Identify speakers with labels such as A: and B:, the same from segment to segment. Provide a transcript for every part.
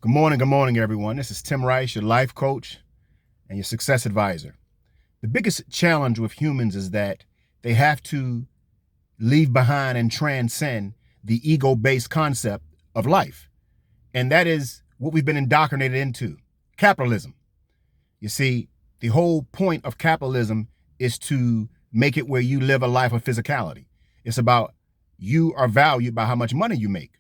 A: Good morning, everyone. This is Tim Rice, your life coach and your success advisor. The biggest challenge with humans is that they have to leave behind and transcend the ego-based concept of life. And that is what we've been indoctrinated into, capitalism. You see, the whole point of capitalism is to make it where you live a life of physicality. It's about you are valued by how much money you make.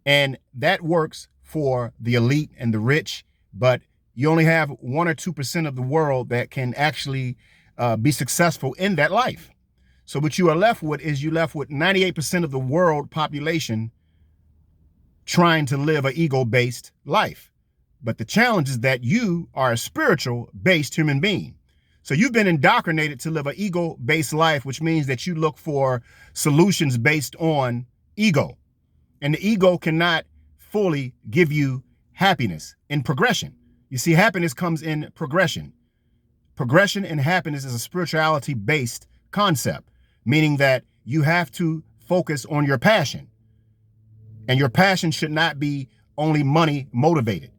A: And that works for the elite and the rich, but you only have 1 or 2% of the world that can actually be successful in that life. So what you are left with is 98% of the world population trying to live an ego-based life. But the challenge is that you are a spiritual-based human being. So you've been indoctrinated to live an ego-based life, which means that you look for solutions based on ego. And the ego cannot fully give you happiness in progression. You see, happiness comes in progression. Progression and happiness is a spirituality-based concept, meaning that you have to focus on your passion. And your passion should not be only money motivated.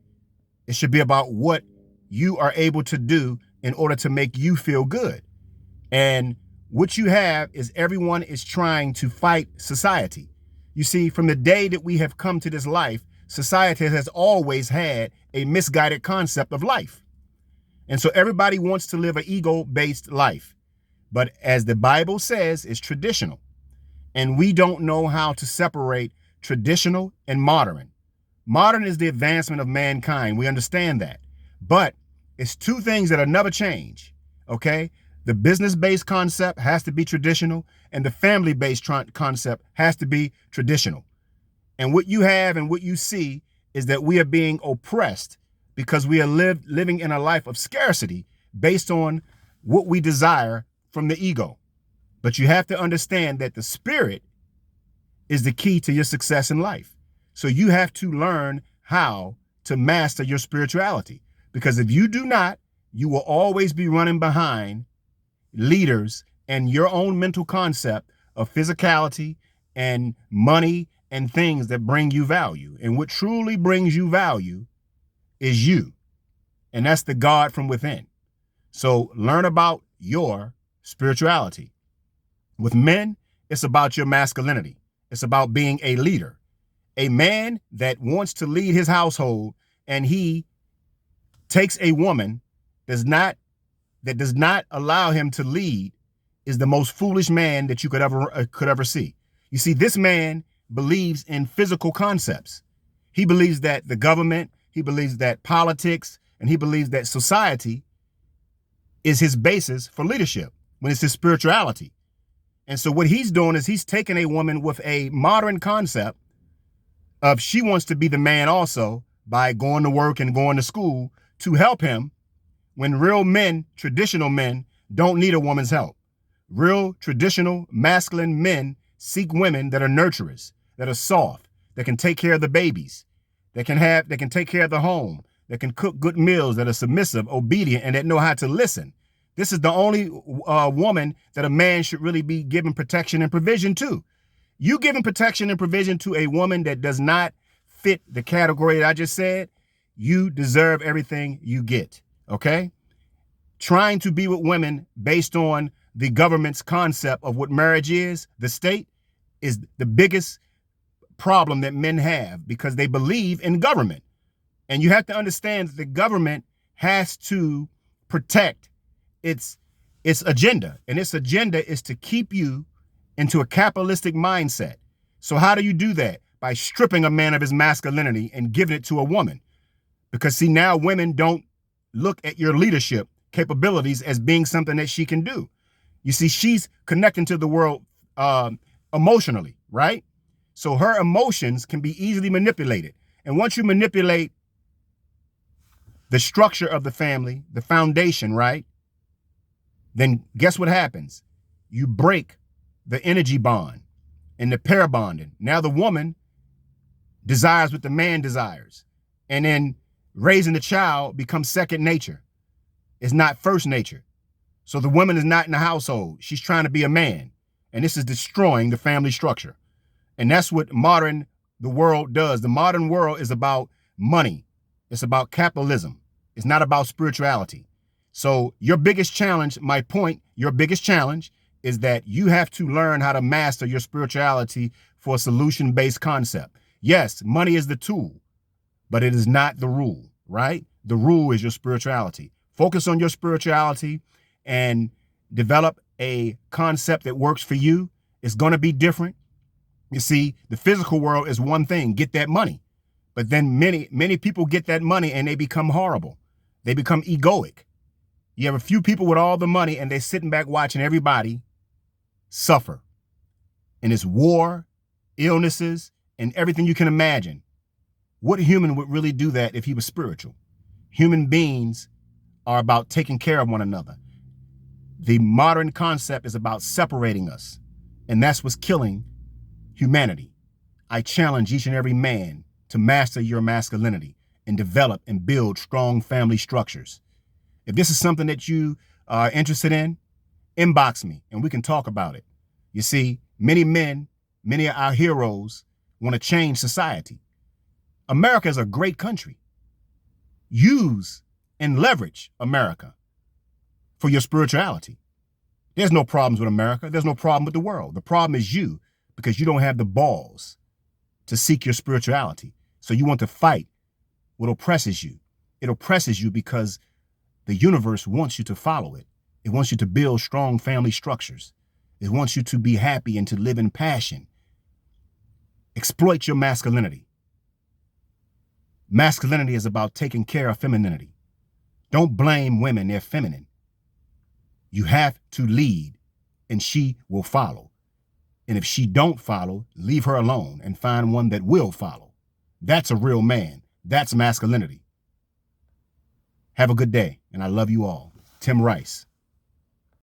A: It should be about what you are able to do in order to make you feel good. And what you have is everyone is trying to fight society. You see, from the day that we have come to this life, society has always had a misguided concept of life. And so everybody wants to live an ego-based life. But as the Bible says, it's traditional. And we don't know how to separate traditional and modern. Modern is the advancement of mankind. We understand that. But it's two things that'll never change, okay? The business-based concept has to be traditional, and the family-based concept has to be traditional. And what you have and what you see is that we are being oppressed because we are living in a life of scarcity based on what we desire from the ego. But you have to understand that the spirit is the key to your success in life. So you have to learn how to master your spirituality. Because if you do not, you will always be running behind leaders and your own mental concept of physicality and money and things that bring you value. And what truly brings you value is you. And that's the God from within. So learn about your spirituality. With men, it's about your masculinity. It's about being a leader. A man that wants to lead his household and he takes a woman that does not allow him to lead is the most foolish man that you could ever see. You see, this man believes in physical concepts. He believes that the government, he believes that politics, and he believes that society is his basis for leadership when it's his spirituality. And so what he's doing is he's taking a woman with a modern concept of she wants to be the man also by going to work and going to school to help him when real men, traditional men, don't need a woman's help. Real traditional masculine men seek women that are nurturers, that are soft, that can take care of the babies, that can take care of the home, that can cook good meals, that are submissive, obedient, and that know how to listen. This is the only woman that a man should really be giving protection and provision to. You giving protection and provision to a woman that does not fit the category that I just said, you deserve everything you get, okay? Trying to be with women based on the government's concept of what marriage is, the state, is the biggest problem that men have because they believe in government. And you have to understand that the government has to protect its agenda. And its agenda is to keep you into a capitalistic mindset. So how do you do that? By stripping a man of his masculinity and giving it to a woman. Because see, now women don't look at your leadership capabilities as being something that she can do. You see, she's connecting to the world emotionally, right? So her emotions can be easily manipulated. And once you manipulate the structure of the family, the foundation, right? Then guess what happens? You break the energy bond and the pair bonding. Now the woman desires what the man desires. And then raising the child becomes second nature. It's not first nature. So the woman is not in the household. She's trying to be a man. And this is destroying the family structure. And that's what the world does. The modern world is about money. It's about capitalism. It's not about spirituality. So your biggest challenge, my point, your biggest challenge is that you have to learn how to master your spirituality for a solution-based concept. Yes, money is the tool, but it is not the rule, right? The rule is your spirituality. Focus on your spirituality and develop a concept that works for you. It's going to be different. You see, the physical world is one thing, get that money. But then many people get that money and they become horrible. They become egoic. You have a few people with all the money and they're sitting back watching everybody suffer. And it's war, illnesses, and everything you can imagine. What human would really do that if he was spiritual? Human beings are about taking care of one another. The modern concept is about separating us, and that's what's killing humanity. I challenge each and every man to master your masculinity and develop and build strong family structures. If this is something that you are interested in, inbox me and we can talk about it. You see, many men, many of our heroes want to change society. America is a great country. Use and leverage America for your spirituality. There's no problems with America. There's no problem with the world. The problem is you, because you don't have the balls to seek your spirituality. So you want to fight what oppresses you. It oppresses you because the universe wants you to follow it. It wants you to build strong family structures. It wants you to be happy and to live in passion. Exploit your masculinity. Masculinity is about taking care of femininity. Don't blame women, they're feminine. You have to lead and she will follow. And if she don't follow, leave her alone and find one that will follow. That's a real man. That's masculinity. Have a good day, and I love you all. Tim Rice.